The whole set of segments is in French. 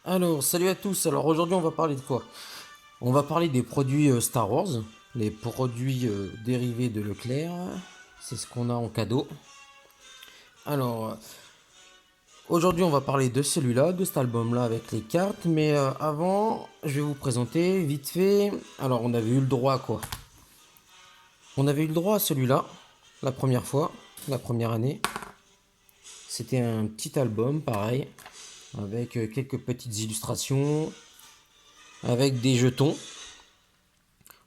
Alors, salut à tous. Alors aujourd'hui, on va parler de quoi? On va parler des produits Star Wars, les produits dérivés de Leclerc. C'est ce qu'on a en cadeau. Alors, aujourd'hui, on va parler de celui-là, de cet album-là avec les cartes. Mais avant, je vais vous présenter vite fait. Alors, on avait eu le droit à quoi? On avait eu le droit à celui-là, la première fois, la première année. C'était un petit album, pareil, avec quelques petites illustrations, avec des jetons.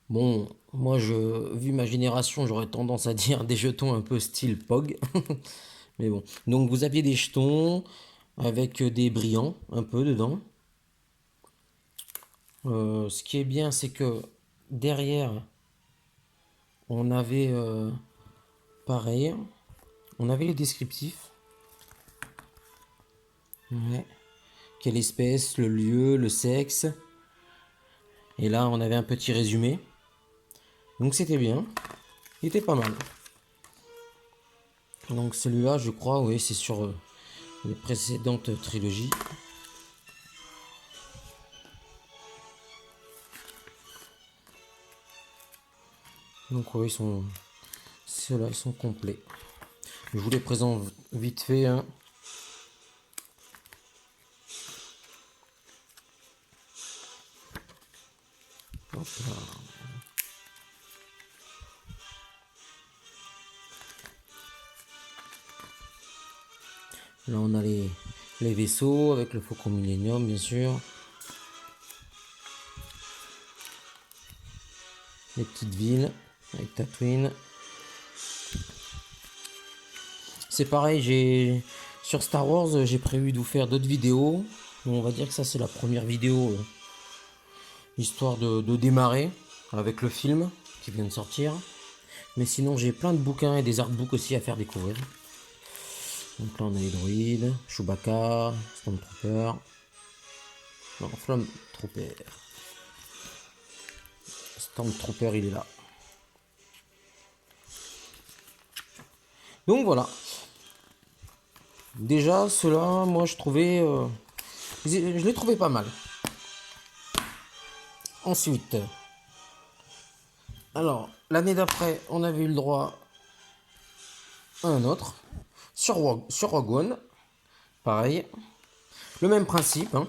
Bon, moi, vu ma génération, j'aurais tendance à dire des jetons un peu style POG. Mais bon. Donc, vous aviez des jetons avec des brillants un peu dedans. Ce qui est bien, c'est que derrière, on avait pareil. On avait les descriptifs. Ouais. Quelle espèce, le lieu, le sexe. Et là, on avait un petit résumé. Donc, c'était bien. Il était pas mal. Donc, celui-là, je crois, oui, c'est sur les précédentes trilogies. Donc ouais, ceux-là, ils sont complets. Je vous les présente vite fait, hein. Hop là. Là, on a les vaisseaux avec le Faucon Millenium, bien sûr. Les petites villes avec Tatooine. C'est pareil, sur Star Wars, j'ai prévu de vous faire d'autres vidéos. On va dire que ça, c'est la première vidéo, histoire de démarrer avec le film qui vient de sortir. Mais sinon, j'ai plein de bouquins et des artbooks aussi à faire découvrir. Donc là, on a les droïdes, Chewbacca, Stormtrooper. Non, Stormtrooper. Stormtrooper, il est là. Donc voilà. Déjà, ceux-là, moi, je les trouvais pas mal. Ensuite, alors, l'année d'après, on avait eu le droit à un autre. Sur Rogue One. Pareil. Le même principe, hein.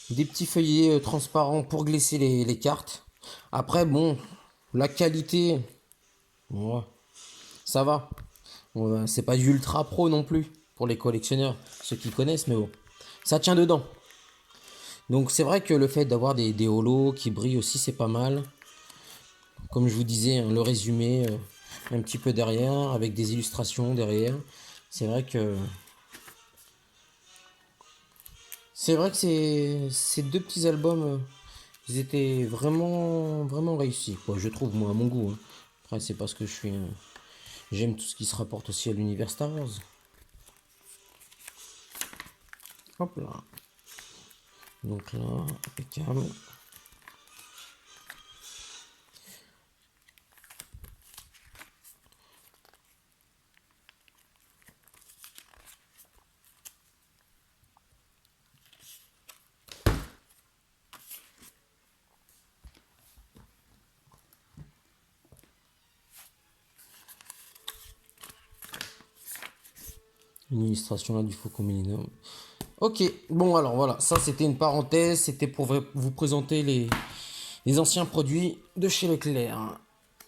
Des petits feuillets transparents pour glisser les cartes. Après, bon, la qualité, ouais, ça va. Ouais, c'est pas du ultra pro non plus pour les collectionneurs, ceux qui connaissent, mais bon, ça tient dedans. Donc c'est vrai que le fait d'avoir des holos qui brillent aussi, c'est pas mal. Comme je vous disais, hein, le résumé un petit peu derrière, avec des illustrations derrière. C'est vrai que ces deux petits albums, ils étaient vraiment réussis, quoi. Je trouve, moi, à mon goût, hein. Après, c'est parce que j'aime tout ce qui se rapporte aussi à l'univers Star Wars. Hop là. Donc là, impeccable. Une illustration là du Faucon Millennium. Ok, bon alors voilà, ça c'était une parenthèse, c'était pour vous présenter les anciens produits de chez Leclerc.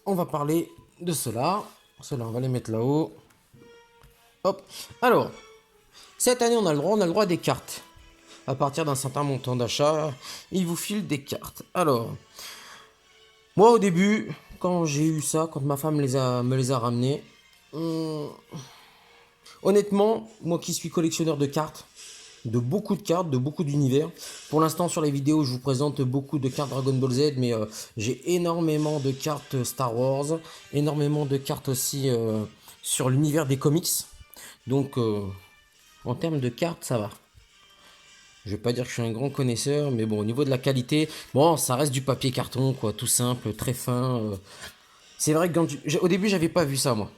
On va parler de cela. Cela, on va les mettre là-haut. Hop. Alors, cette année, on a le droit à des cartes. À partir d'un certain montant d'achat, ils vous filent des cartes. Alors, moi au début, quand j'ai eu ça, quand ma femme me les a ramenées, honnêtement, moi qui suis collectionneur de beaucoup de cartes, de beaucoup d'univers. Pour l'instant, sur les vidéos, je vous présente beaucoup de cartes Dragon Ball Z, mais j'ai énormément de cartes Star Wars, énormément de cartes aussi sur l'univers des comics. Donc, en termes de cartes, ça va. Je vais pas dire que je suis un grand connaisseur, mais bon, au niveau de la qualité, bon, ça reste du papier carton, quoi, tout simple, très fin. C'est vrai que au début, j'avais pas vu ça, moi.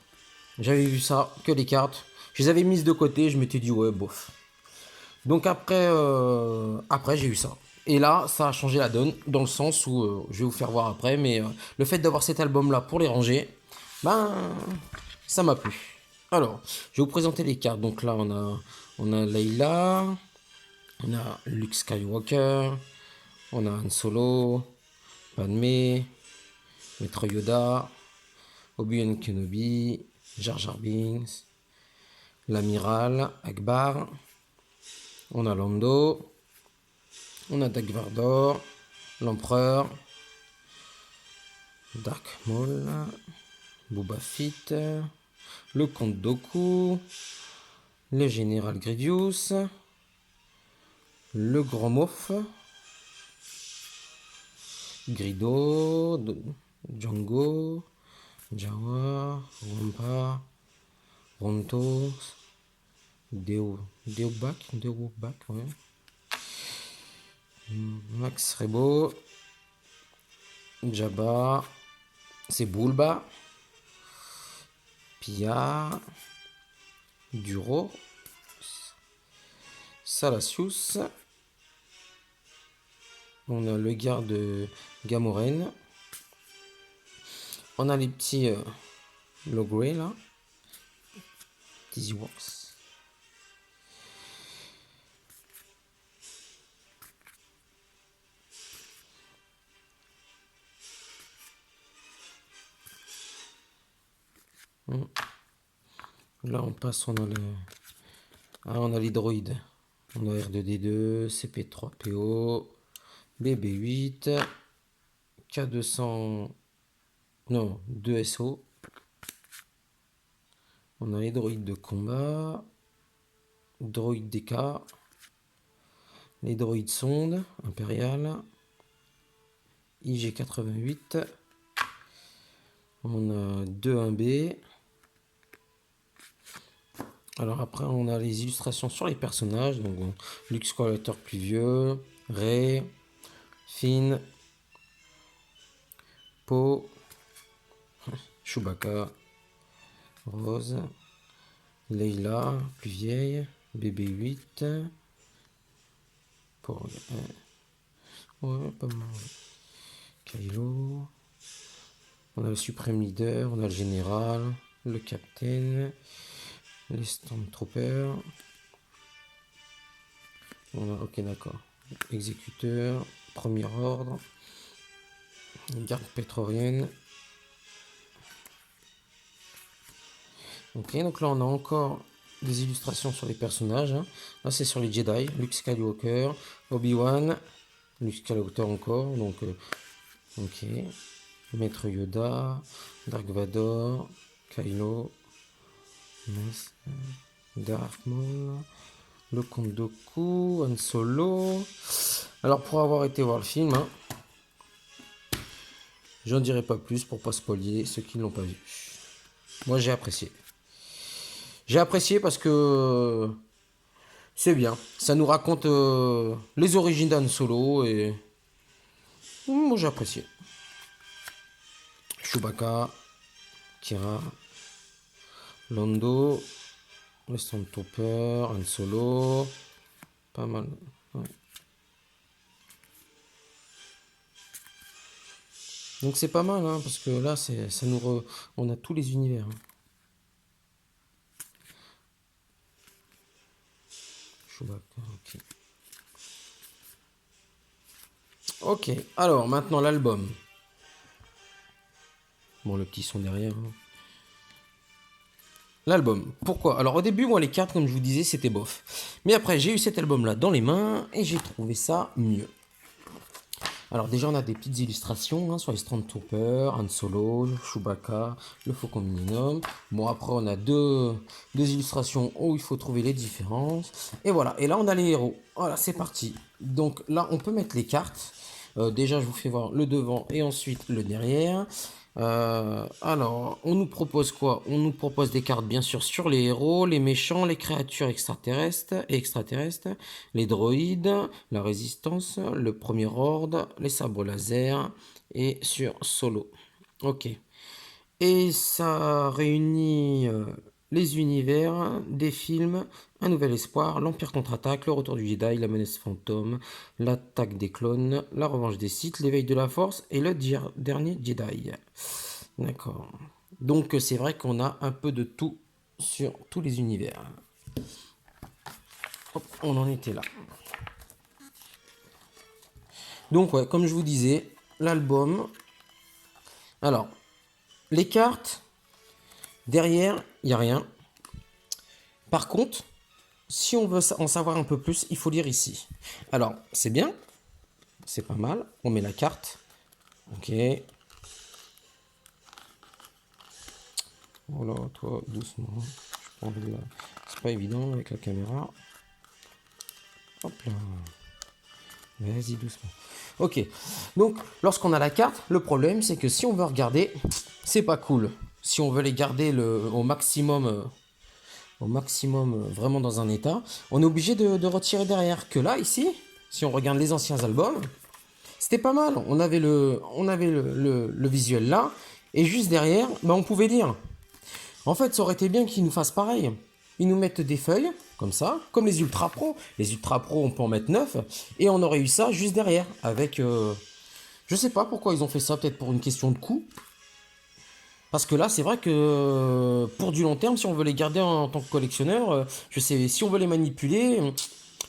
J'avais vu ça, que les cartes. Je les avais mises de côté, je m'étais dit, ouais, bof. Donc après j'ai eu ça. Et là, ça a changé la donne, dans le sens où, je vais vous faire voir après, mais le fait d'avoir cet album-là pour les ranger, ben, ça m'a plu. Alors, je vais vous présenter les cartes. Donc là, on a Layla, on a Luke Skywalker, on a Han Solo, Padmé, Maître Yoda, Obi-Wan Kenobi, Jar Jar Binks, l'amiral Akbar, on a Lando, on a Dark Vador, l'empereur, Dark Maul, Boba Fett, le comte Dooku, le général Grievous, le grand Moff, Grido, Django, Jawa, Wampa, Ronto, Deobac, ouais. Max Rebo, Jabba, c'est Bulba, Pia, Duro, Salacious, on a le garde Gamoren, on a les petits Logrey là, Dizzy Works. Là on passe, on a les droïdes. On a R2D2, CP3PO, BB8, K200, non, 2SO. On a les droïdes de combat, droïdes DK, les droïdes sondes, Impérial, IG88. On a 2-1B. Alors après, on a les illustrations sur les personnages. Donc, Luke Skywalker plus vieux, Rey, Finn, Poe, Chewbacca, Rose, Leila, plus vieille, BB8, pour ouais, pas mal. Kylo, on a le Supreme Leader, on a le Général, le Capitaine, les Stormtroopers. On a, ok, d'accord. Exécuteur, Premier Ordre, Garde Pétrolienne. Ok, donc là on a encore des illustrations sur les personnages. Hein. Là c'est sur les Jedi, Luke Skywalker, Obi-Wan, Luke Skywalker encore, donc ok. Maître Yoda, Dark Vador, Kylo, Darth Maul, le comte Dooku, Han Solo. Alors pour avoir été voir le film, hein, j'en dirai pas plus pour pas spoiler ceux qui ne l'ont pas vu. Moi j'ai apprécié. J'ai apprécié parce que c'est bien. Ça nous raconte les origines d'Han Solo et moi j'ai apprécié. Chewbacca, Kira, Lando, les Stormtroopers, Han Solo, pas mal. Ouais. Donc c'est pas mal, hein, parce que là, on a tous les univers. Hein. Chewbacca, ok. Ok, alors maintenant l'album. Bon, le petit son derrière. Hein. L'album, pourquoi? Alors au début, moi les cartes, comme je vous disais, c'était bof. Mais après, j'ai eu cet album-là dans les mains et j'ai trouvé ça mieux. Alors déjà, on a des petites illustrations hein, sur les Stormtroopers, Han Solo, Chewbacca, le Faucon Millennium. Bon, après, on a deux illustrations où il faut trouver les différences. Et voilà, et là, on a les héros. Voilà, c'est parti. Donc là, on peut mettre les cartes. Déjà, je vous fais voir le devant et ensuite le derrière. Alors, on nous propose quoi? On nous propose des cartes, bien sûr, sur les héros, les méchants, les créatures extraterrestres, les droïdes, la résistance, le premier ordre, les sabres laser et sur Solo. Ok. Et ça réunit les univers, des films, un nouvel espoir, l'Empire contre-attaque, le retour du Jedi, la menace fantôme, l'attaque des clones, la revanche des Sith, l'éveil de la Force et le dernier Jedi. D'accord. Donc c'est vrai qu'on a un peu de tout sur tous les univers. Hop, on en était là. Donc ouais, comme je vous disais, l'album. Alors, les cartes, derrière, il n'y a rien. Par contre, si on veut en savoir un peu plus, il faut lire ici. Alors, c'est bien, c'est pas mal. On met la carte. Ok. Voilà, toi, doucement. C'est pas évident avec la caméra. Hop là. Vas-y, doucement. Ok. Donc, lorsqu'on a la carte, le problème, c'est que si on veut regarder, c'est pas cool. Si on veut les garder au maximum, vraiment dans un état, on est obligé de retirer derrière. Que là, ici, si on regarde les anciens albums, c'était pas mal. On avait le visuel là, et juste derrière, ben, on pouvait lire. En fait, ça aurait été bien qu'ils nous fassent pareil. Ils nous mettent des feuilles, comme ça, comme les Ultra Pro. Les Ultra Pro, on peut en mettre 9, et on aurait eu ça juste derrière, avec... je sais pas pourquoi ils ont fait ça, peut-être pour une question de coût. Parce que là, c'est vrai que pour du long terme, si on veut les garder en tant que collectionneur, je sais, si on veut les manipuler,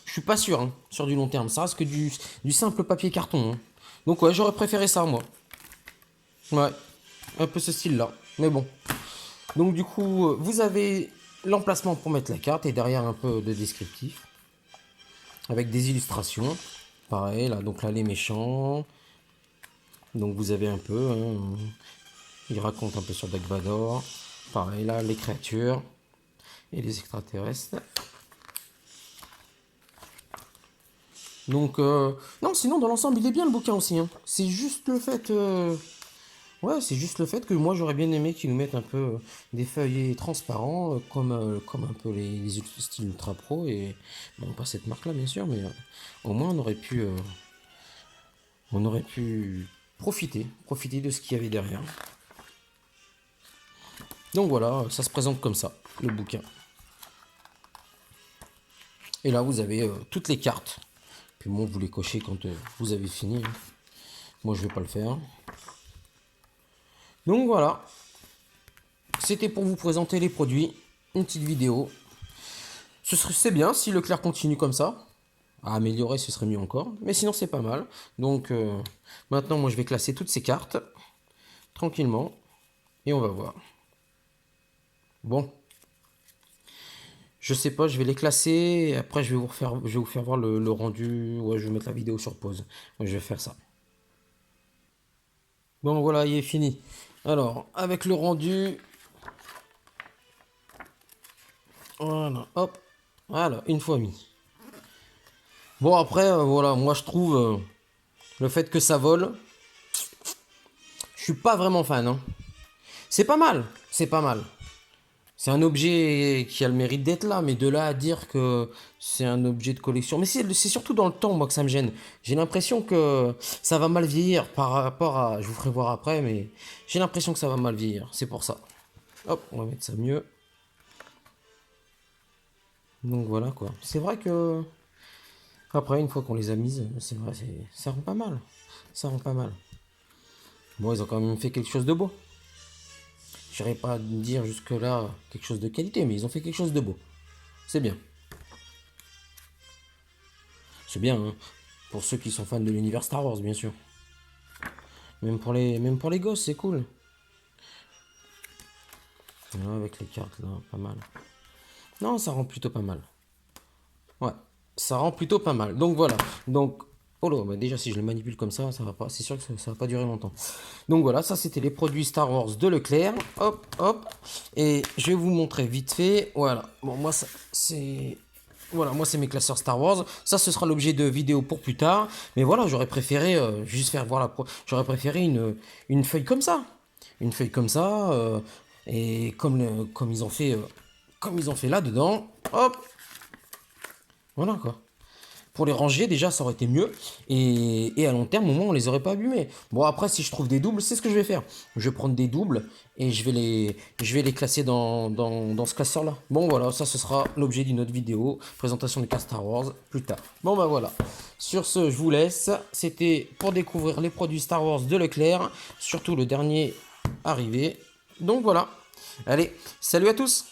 je suis pas sûr, hein, sur du long terme. Ça reste que du simple papier carton, hein. Donc ouais, j'aurais préféré ça, moi. Ouais, un peu ce style-là. Mais bon. Donc du coup, vous avez l'emplacement pour mettre la carte et derrière un peu de descriptif. Avec des illustrations. Pareil, là, donc là, les méchants. Donc vous avez un peu... hein, il raconte un peu sur Dark Vador. Pareil, là, les créatures et les extraterrestres. Donc, non, sinon, dans l'ensemble, il est bien le bouquin aussi, hein. C'est juste le fait... ouais, c'est juste le fait que moi, j'aurais bien aimé qu'ils nous mettent un peu des feuillets transparents, comme un peu les styles Ultra Pro. Et bon, pas cette marque-là, bien sûr, mais au moins, on aurait pu profiter de ce qu'il y avait derrière. Donc voilà, ça se présente comme ça, le bouquin. Et là, vous avez toutes les cartes. Puis bon, vous les cochez quand vous avez fini, hein. Moi, je vais pas le faire. Donc voilà. C'était pour vous présenter les produits. Une petite vidéo. C'est bien si Leclerc continue comme ça. À améliorer, ce serait mieux encore. Mais sinon, c'est pas mal. Donc maintenant, moi, je vais classer toutes ces cartes. Tranquillement. Et on va voir. Bon. Je sais pas, je vais les classer. Et après, je vais vous faire voir le rendu. Ouais, je vais mettre la vidéo sur pause. Ouais, je vais faire ça. Bon, voilà, il est fini. Alors, avec le rendu. Voilà, hop. Voilà, une fois mis. Bon, après, voilà, moi je trouve le fait que ça vole, je suis pas vraiment fan, hein. C'est pas mal, c'est pas mal. C'est un objet qui a le mérite d'être là, mais de là à dire que c'est un objet de collection. Mais c'est surtout dans le temps, moi, que ça me gêne. J'ai l'impression que ça va mal vieillir par rapport à... Je vous ferai voir après, mais j'ai l'impression que ça va mal vieillir. C'est pour ça. Hop, on va mettre ça mieux. Donc voilà, quoi. C'est vrai que... Après, une fois qu'on les a mises, c'est vrai, ça rend pas mal. Ça rend pas mal. Bon, ils ont quand même fait quelque chose de beau. J'irai pas dire jusque-là quelque chose de qualité, mais ils ont fait quelque chose de beau. C'est bien. C'est bien, hein. Pour ceux qui sont fans de l'univers Star Wars, bien sûr. Même pour les gosses, c'est cool. Ouais, avec les cartes, là, pas mal. Non, ça rend plutôt pas mal. Ouais, ça rend plutôt pas mal. Donc voilà. Donc, oh là, bah déjà si je le manipule comme ça va pas. C'est sûr que ça va pas durer longtemps. Donc voilà, ça c'était les produits Star Wars de Leclerc. Hop, hop. Et je vais vous montrer vite fait. Voilà. Bon, moi c'est. Voilà, moi c'est mes classeurs Star Wars. Ça, ce sera l'objet de vidéo pour plus tard. Mais voilà, j'aurais préféré juste faire voir J'aurais préféré une feuille comme ça. Une feuille comme ça. Et comme ils ont fait là dedans. Hop. Voilà quoi. Pour les ranger, déjà, ça aurait été mieux. Et à long terme, au moins, on les aurait pas abîmés. Bon, après, si je trouve des doubles, c'est ce que je vais faire. Je vais prendre des doubles et je vais les classer dans ce classeur-là. Bon, voilà, ça, ce sera l'objet d'une autre vidéo. Présentation des cartes Star Wars, plus tard. Bon, bah voilà. Sur ce, je vous laisse. C'était pour découvrir les produits Star Wars de Leclerc. Surtout le dernier arrivé. Donc, voilà. Allez, salut à tous!